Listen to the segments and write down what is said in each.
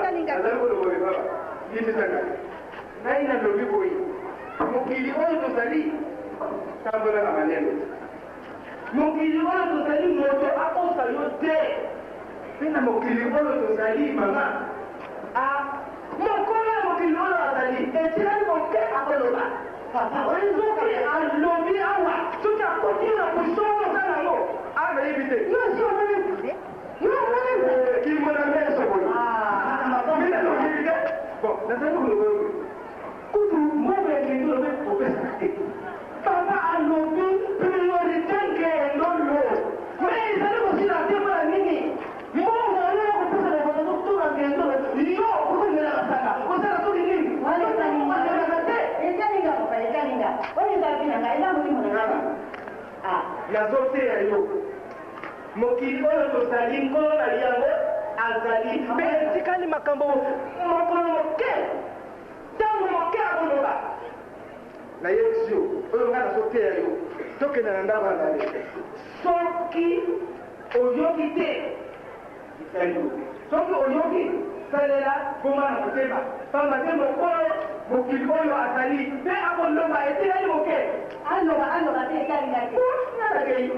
kalinga. Naina lobi boy. Mukili oyo tozali tambola na maneno. Mukili oyo tozali moto akosa yo te. Pena mukili oyo tozali mama. Mokolo mukili oyo azali etikali moke akoloba. Papa oyezoki alobi awa soki akotina kusonga sanango abeyebi te. Nosi omebi te. Kimona meso boy. Mina lokili te. Bon, nazali koloba oyo. Kutu mwe kendo lobe opesa te. Papa alobi priorité ngendo lo. Mais ezali kosila te mpona nini? Mbongo oyo kopesa na bozo kutoka ngendo lo. Yo okongela basanga. Osala soki nini? Ekalinga papa ekalinga. Oyo ezali na ngai eza molimo na ngaba. Nazoteya yo. Mokili oyo tozali nkolo na yango azali. Mpe etikali makambo mokolo moke. Tango moke akoloba. Na yesu oyo nga nazoteya yo. Tokenda na ndako azali. Soki oyoki te. Soki oyoki salela boma na motema. Pamba te mokolo mokili oyo azali. Mpe akoloba etikali moke. Aloba te ekalinga te. Nalakei.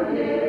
Hallelujah.